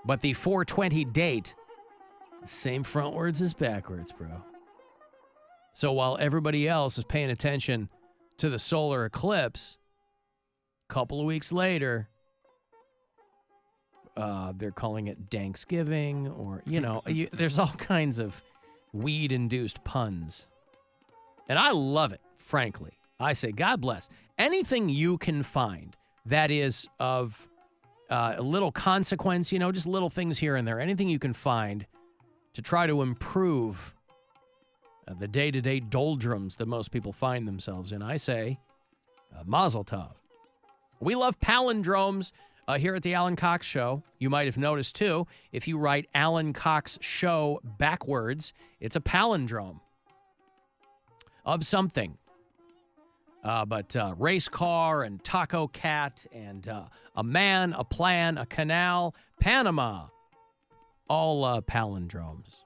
But the 420 date, same frontwards as backwards, bro. So while everybody else is paying attention to the solar eclipse, a couple of weeks later, they're calling it Thanksgiving, or, there's all kinds of weed-induced puns. And I love it, frankly. I say, God bless. Anything you can find that is of a little consequence, just little things here and there, anything you can find to try to improve the day-to-day doldrums that most people find themselves in, I say, mazel tov. We love palindromes here at the Alan Cox Show. You might have noticed, too, if you write Alan Cox Show backwards, it's a palindrome of something. But race car and taco cat and a man, a plan, a canal, Panama, all palindromes.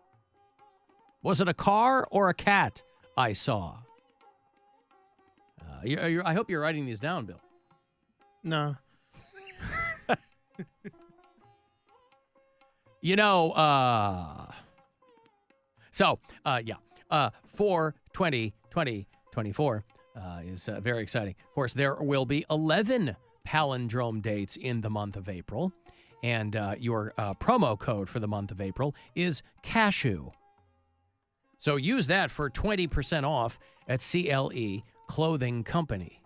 Was it a car or a cat I saw? I hope you're writing these down, Bill. No. 4/20/2024 is very exciting. Of course, there will be 11 palindrome dates in the month of April, and your promo code for the month of April is cashew. So use that for 20% off at CLE Clothing Company.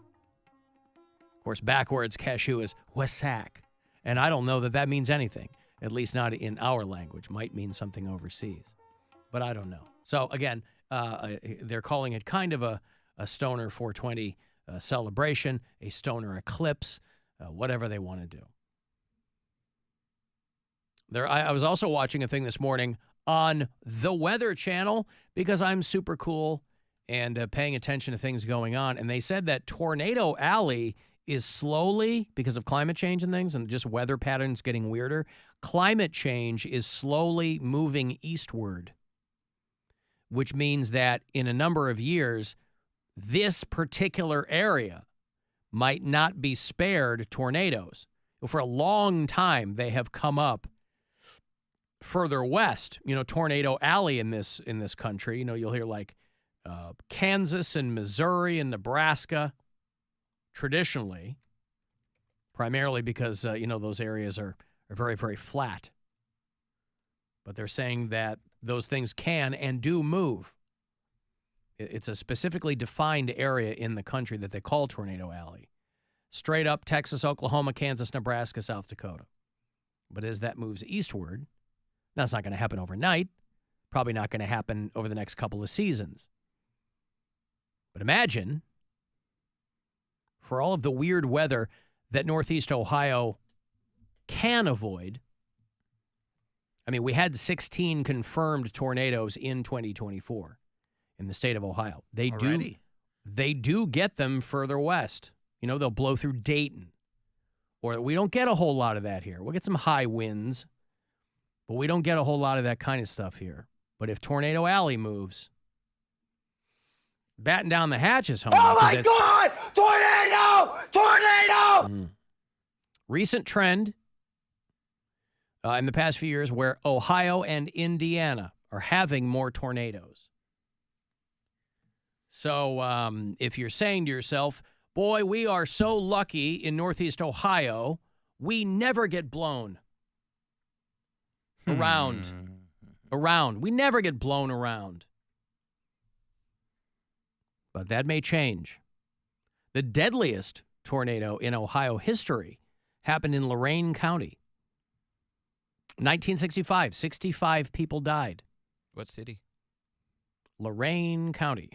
Of course, backwards cashew is wasak, and I don't know that means anything, at least not in our language. Might mean something overseas, but I don't know. So again, they're calling it kind of a stoner 420 celebration, a stoner eclipse, whatever they want to do. I was also watching a thing this morning on the Weather Channel because I'm super cool and paying attention to things going on. And they said that Tornado Alley is slowly, because of climate change and things and just weather patterns getting weirder, climate change is slowly moving eastward, which means that in a number of years, this particular area might not be spared tornadoes. For a long time, they have come up further west, Tornado Alley in this country. You'll hear like Kansas and Missouri and Nebraska traditionally, primarily because, those areas are very, very flat. But they're saying that those things can and do move. It's a specifically defined area in the country that they call Tornado Alley. Straight up Texas, Oklahoma, Kansas, Nebraska, South Dakota. But as that moves eastward, that's not going to happen overnight. Probably not going to happen over the next couple of seasons. But imagine, for all of the weird weather that Northeast Ohio can avoid. I mean, we had 16 confirmed tornadoes in 2024 in the state of Ohio. They do get them further west. They'll blow through Dayton. Or we don't get a whole lot of that here. We'll get some high winds, but we don't get a whole lot of that kind of stuff here. But if Tornado Alley moves, batten down the hatches, homie. Oh, my God! Tornado! Recent trend in the past few years where Ohio and Indiana are having more tornadoes. So if you're saying to yourself, boy, we are so lucky in Northeast Ohio, we never get blown around. We never get blown around. But that may change. The deadliest tornado in Ohio history happened in Lorain County. 1965, 65 people died. What city? Lorain County.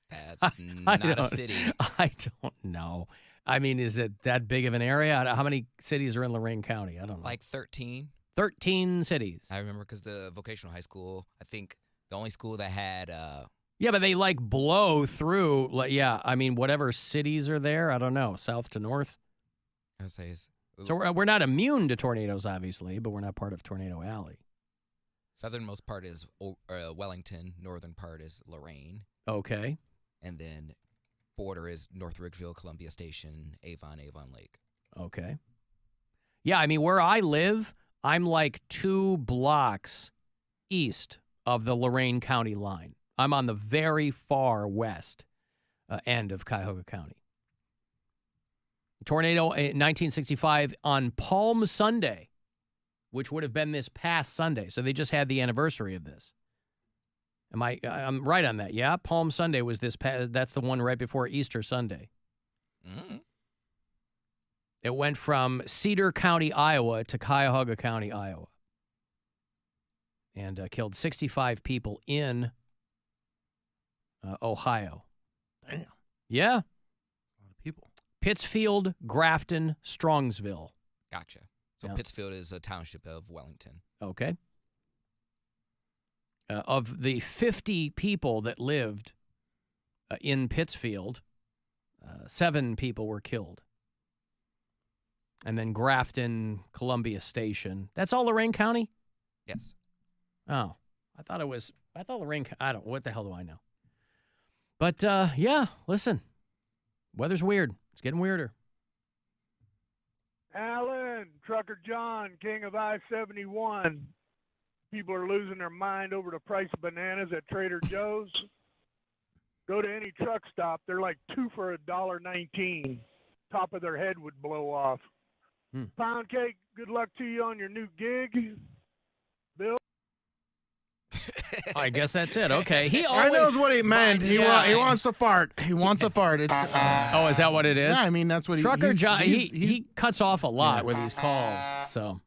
That's not a city. I don't know. I mean, is it that big of an area? How many cities are in Lorain County? I don't know. Like 13. 13 cities. I remember because the vocational high school, I think the only school that had... yeah, but they blow through. I mean, whatever cities are there. I don't know. South to north. I would say so we're not immune to tornadoes, obviously, but we're not part of Tornado Alley. Southernmost part is Wellington. Northern part is Lorain. Okay. And then border is North Ridgeville, Columbia Station, Avon Lake. Okay. Yeah, I mean, where I live, I'm like 2 blocks east of the Lorain County line. I'm on the very far west end of Cuyahoga County. Tornado in 1965 on Palm Sunday, which would have been this past Sunday. So they just had the anniversary of this. I'm right on that. Yeah, Palm Sunday was this that's the one right before Easter Sunday. Mm-hmm. It went from Cedar County, Iowa to Cuyahoga County, Iowa. And killed 65 people in Ohio. Damn. Yeah. A lot of people. Pittsfield, Grafton, Strongsville. Gotcha. So Yeah. Pittsfield is a township of Wellington. Okay. Of the 50 people that lived in Pittsfield, 7 people were killed. And then Grafton, Columbia Station. That's all Lorain County? Yes. Oh, I thought Lorain, what the hell do I know? But, yeah, listen, weather's weird. It's getting weirder. Alan, Trucker John, king of I-71. People are losing their mind over the price of bananas at Trader Joe's. Go to any truck stop, they're like 2 for $1.19. Top of their head would blow off. Poundcake, good luck to you on your new gig. Bill? I guess that's it. Okay. He I always knows what he meant. He Yeah. wants to fart. He wants a fart. It's, Oh, is that what it is? yeah, I mean, that's what Trucker he's, John, he's- he cuts off a lot Yeah. with these calls, so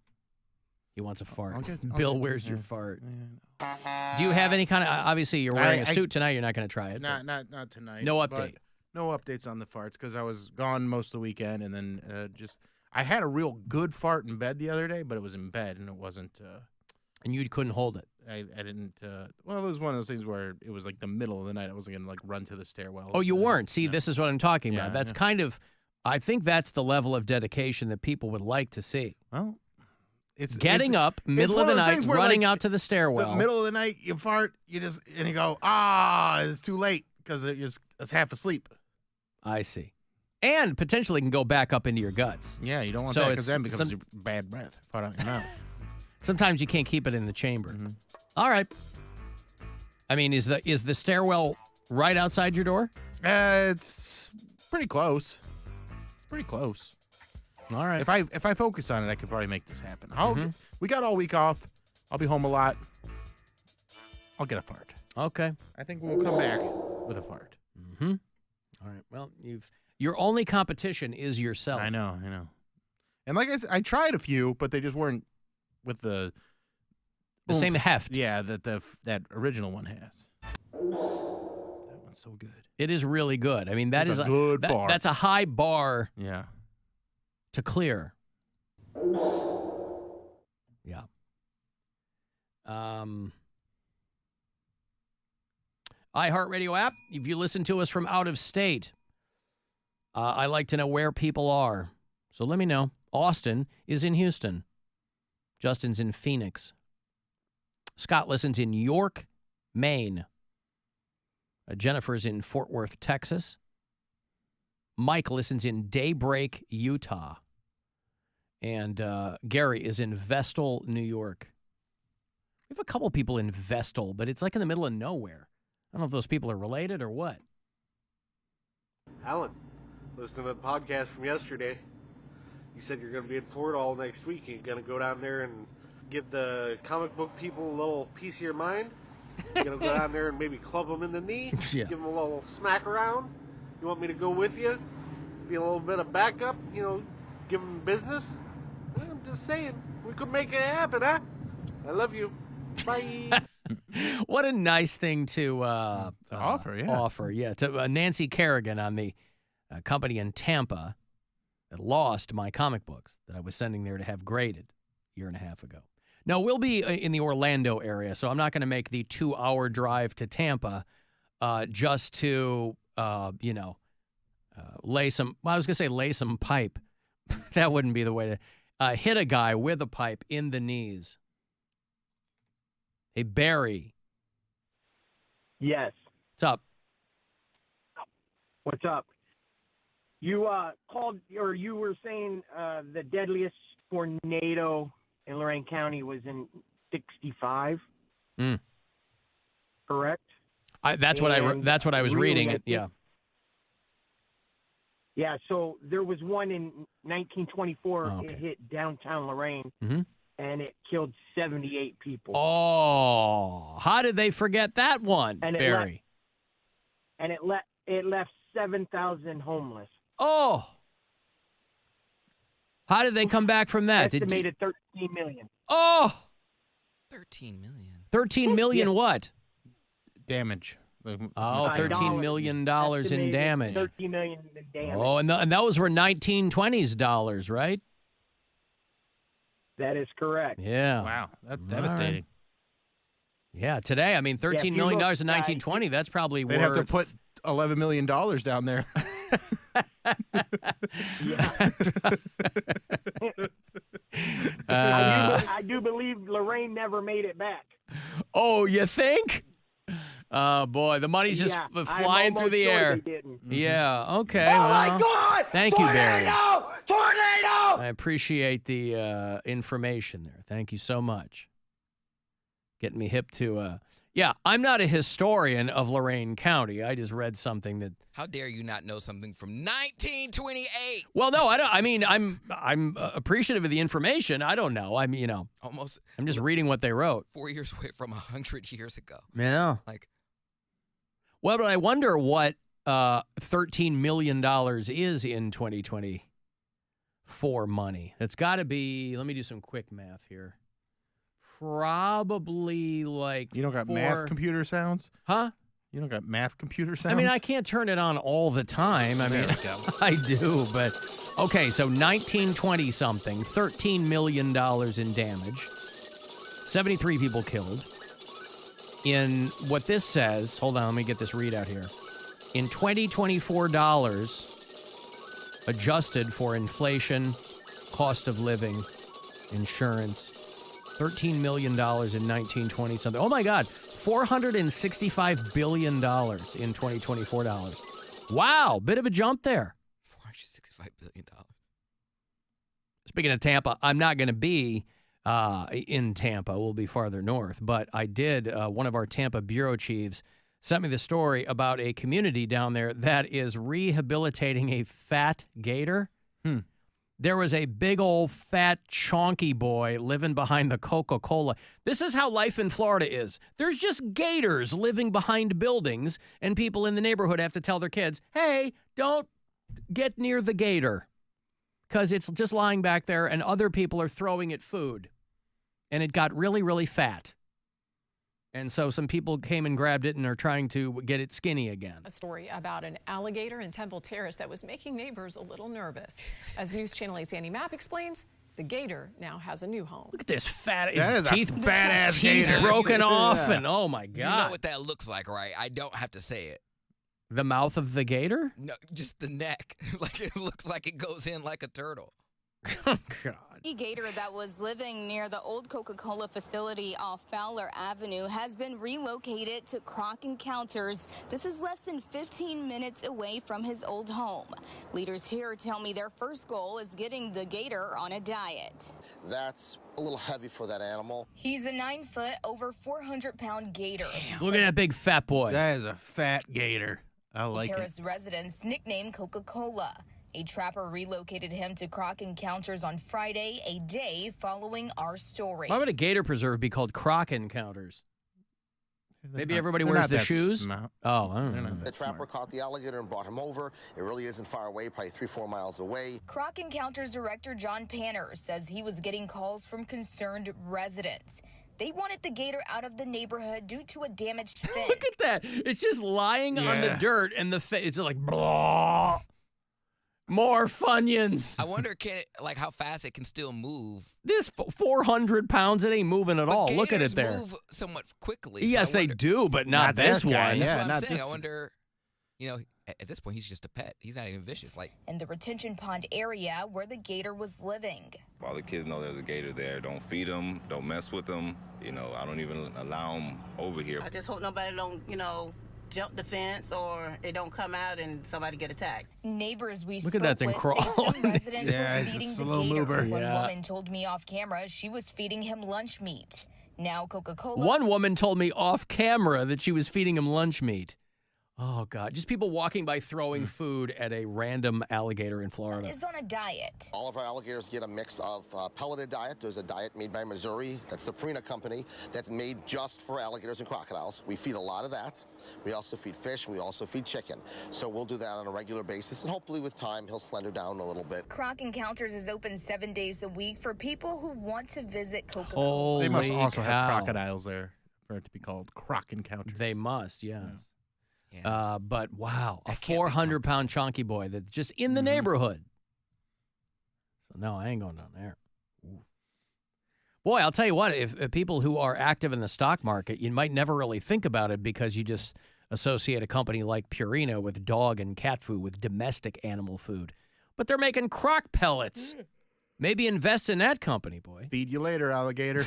he wants a fart. Bill, where's your fart? Do you have any kind of? Obviously, you're wearing a suit tonight. You're not going to try it. but- Not tonight. No but update. No updates on the farts because I was gone most of the weekend, and then I had a real good fart in bed the other day, but it was in bed and it wasn't. And you couldn't hold it. I didn't. Well, it was one of those things where it was like the middle of the night. I wasn't gonna like run to the stairwell. Oh, you weren't. See, No. this is what I'm talking about. Yeah, That's yeah. kind of. I think that's the level of dedication that people would like to see. Well, it's Getting up, middle one of the of those night, things where, running like, out to the stairwell. The middle of the night, you fart, you go, it's too late because it's half asleep. I see. And potentially can go back up into your guts. Yeah, you don't want So that because it's then it becomes some- your bad breath. Fart out your mouth. Sometimes you can't keep it in the chamber. Mm-hmm. All right. I mean, is the stairwell right outside your door? It's pretty close. It's pretty close. All right. If I focus on it, I could probably make this happen. Mm-hmm. We got all week off. I'll be home a lot. I'll get a fart. Okay. I think we'll come back with a fart. Mm-hmm. All right. Well, your only competition is yourself. I know. And like I said, I tried a few, but they just weren't with the same heft. Yeah, that original one has. That one's so good. It is really good. I mean, that It's is a good fart. That's a high bar Yeah. to clear. Yeah. iHeartRadio app, if you listen to us from out of state, I like to know where people are. So let me know. Austin is in Houston. Justin's in Phoenix. Scott listens in York, Maine. Jennifer's in Fort Worth, Texas. Mike listens in Daybreak, Utah. And Gary is in Vestal, New York. We have a couple people in Vestal, but it's like in the middle of nowhere. I don't know if those people are related or what. Alan, listening to the podcast from yesterday, you said you're going to be in Florida all next week. You're going to go down there and give the comic book people a little piece of your mind. You're going to go down there and maybe club them in the knee, Yeah. give them a little smack around. You want me to go with you? Be a little bit of backup, give them business? Well, I'm just saying, we could make it happen, huh? I love you. Bye. What a nice thing to offer, yeah. Offer, yeah. To Nancy Kerrigan on the company in Tampa that lost my comic books that I was sending there to have graded a year and a half ago. No, we'll be in the Orlando area, so I'm not going to make the 2-hour drive to Tampa just to, lay some, well, I was going to say lay some pipe. That wouldn't be the way to hit a guy with a pipe in the knees. Hey, Barry. Yes. What's up? What's up? You called, or you were saying the deadliest tornado in Lorain County was in 65. Mm. Correct? That's what I was really, reading. I think- Yeah. Yeah, so there was one in 1924. Oh, okay. It hit downtown Lorain, Mm-hmm. and it killed 78 people. Oh, how did they forget that one, And it Barry? And it left 7,000 homeless. Oh. How did they come back from that? Estimated 13 million. Oh, 13 million. 13 million what? Damage. Oh, $13 million in Estimated damage. 13 million in damage. Oh, and those were 1920s dollars, right? That is correct. Yeah. Wow, that's All devastating. right. Yeah, today, I mean, $13 you million in look, 1920, that's probably They'd worth... have to put $11 million down there. I do believe Lorain never made it back. Oh, you think? Oh, boy, the money's just Yeah, flying I'm through the almost sure air. they didn't. Yeah, okay. Oh, my God! Thank you, Barry. Tornado! I appreciate the information there. Thank you so much. Getting me hip to... Yeah, I'm not a historian of Lorain County. I just read something that... How dare you not know something from 1928? Well, no, I don't. I mean, I'm appreciative of the information. I don't know. I mean, you know, Almost I'm just reading what they wrote. 4 years away from 100 years ago. Yeah. Like, Well, but I wonder what $13 million is in 2024 money. That's got to be, let me do some quick math here. Probably like You don't got four- math computer sounds? Huh? You don't got math computer sounds? I mean, I can't turn it on all the time. I mean, There we go. I do, but okay, so 1920 something, $13 million in damage, 73 people killed. In what this says, hold on, let me get this readout here. In 2024 dollars, adjusted for inflation, cost of living, insurance, $13 million in 1920 something. Oh my God, $465 billion in 2024 dollars. Wow, bit of a jump there. $465 billion. Speaking of Tampa, I'm not going to be in Tampa. We'll be farther north. But I did, one of our Tampa bureau chiefs sent me the story about a community down there that is rehabilitating a fat gator. There was a big old fat chonky boy living behind the Coca-Cola. This is how life in Florida is. There's just gators living behind buildings, and people in the neighborhood have to tell their kids, hey, don't get near the gator, because it's just lying back there, and other people are throwing it food. And it got really, really fat. And so some people came and grabbed it and are trying to get it skinny again. A story about an alligator in Temple Terrace that was making neighbors a little nervous. As News Channel 8's Andy Mapp explains, the gator now has a new home. Look at this fat, That is his a fat-ass teeth gator. broken off, Yeah. and oh my You God. know what that looks like, right? I don't have to say it. The mouth of the gator? No, just the neck. Like, it looks like it goes in like a turtle. Oh, God. A gator that was living near the old Coca-Cola facility off Fowler Avenue has been relocated to Croc Encounters. This is less than 15 minutes away from his old home. Leaders here tell me their first goal is getting the gator on a diet. That's a little heavy for that animal. He's a 9-foot, over 400-pound gator. Look at that big fat boy. That is a fat gator. I like it. Terrace residents nicknamed Coca-Cola. A trapper relocated him to Croc Encounters on Friday, a day following our story. Why would a gator preserve be called Croc Encounters? Maybe everybody They're wears not the that shoes? smart. Oh, I don't They're know. not The that trapper smart. caught the alligator and brought him over. It really isn't far away, probably 3-4 miles away. Croc Encounters director John Panner says he was getting calls from concerned residents. They wanted the gator out of the neighborhood due to a damaged fin. Look at that. It's just lying on the Yeah. dirt, and it's just like, blah. More Funyuns. I wonder, like how fast it can still move. This 400 pounds, it ain't moving at But all. Look at gators it there. move somewhat quickly. so Yes, I they wonder- do, but not Not this this guy, one. yeah. That's what I'm not saying. this- I wonder, you know, at this point, he's just a pet. He's not even vicious. Like, In the retention pond area where the gator was living. All the kids know there's a gator there. Don't feed them. Don't mess with them. You know, I don't even allow them over here. I just hope nobody don't, jump the fence or it don't come out and somebody get attacked. Neighbors we Look at that thing spoke with say crawling. some residents Yeah, were it's a feeding the slow gator. mover. One Yeah. woman told me off camera she was feeding him lunch meat. Now Coca-Cola One woman told me off camera that she was feeding him lunch meat. Oh, God. Just people walking by throwing food at a random alligator in Florida. is on a diet. All of our alligators get a mix of pelleted diet. There's a diet made by Missouri. That's the Purina company. That's made just for alligators and crocodiles. We feed a lot of that. We also feed fish. We also feed chicken. So we'll do that on a regular basis. And hopefully with time, he'll slender down a little bit. Croc Encounters is open 7 days a week for people who want to visit Coca-Cola. Holy They must also cow. have crocodiles there for it to be called Croc Encounters. They must, yes. Yeah. But wow, a That can't be 400-pound chunky boy that's just in the neighborhood. So no, I ain't going down there. Ooh. Boy, I'll tell you what, if people who are active in the stock market, you might never really think about it because you just associate a company like Purina with dog and cat food, with domestic animal food. But they're making croc pellets. Maybe invest in that company, boy. Feed you later, alligator.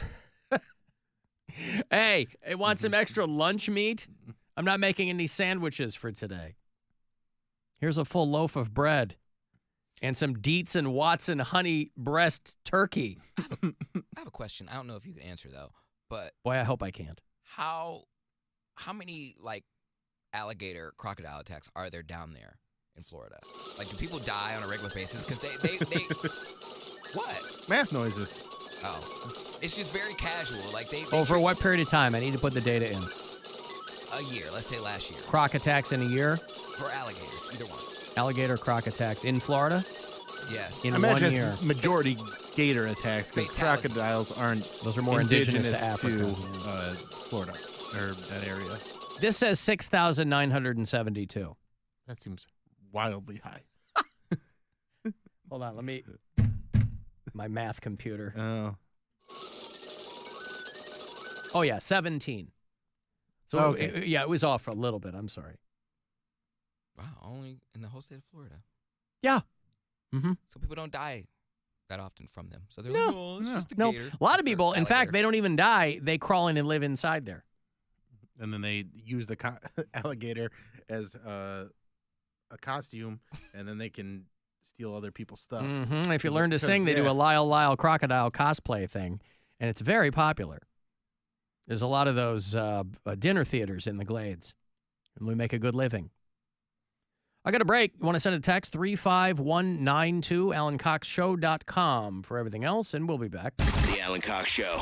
Hey, want some extra lunch meat? I'm not making any sandwiches for today. Here's a full loaf of bread and some Dietz and Watson honey breast turkey. I have a question. I don't know if you can answer though, but Boy, I hope I can't. how many like alligator crocodile attacks are there down there in Florida? Like, do people die on a regular basis? Because they what? Math noises. Oh, it's just very casual. Like they Oh, for what period of time? I need to put the data in. a year. Let's say last year. Croc attacks in a year? For alligators, either one. Alligator croc attacks in Florida Yes. in I 1 imagine year. it's majority gator attacks because Fatalities. crocodiles aren't Those are more indigenous to to Africa. Florida or that area. This says 6,972. That seems wildly high. Hold on, let me... My math computer. Oh. Oh, yeah, 17. So, Okay. it was off a little bit. I'm sorry. Wow, only in the whole state of Florida. Yeah. Mm-hmm. So people don't die that often from them. So they're No, like, oh, it's just a No, gator. a lot of or people, in fact, alligator." they don't even die. They crawl in and live inside there. And then they use the alligator as a costume, and then they can steal other people's stuff. Mm-hmm. If you 'Cause learn to because, sing, they do yeah. a Lyle crocodile cosplay thing, and it's very popular. There's a lot of those dinner theaters in the Glades, and we make a good living. I got a break. You want to send a text? 35192, AlanCoxShow.com for everything else, and we'll be back. The Alan Cox Show.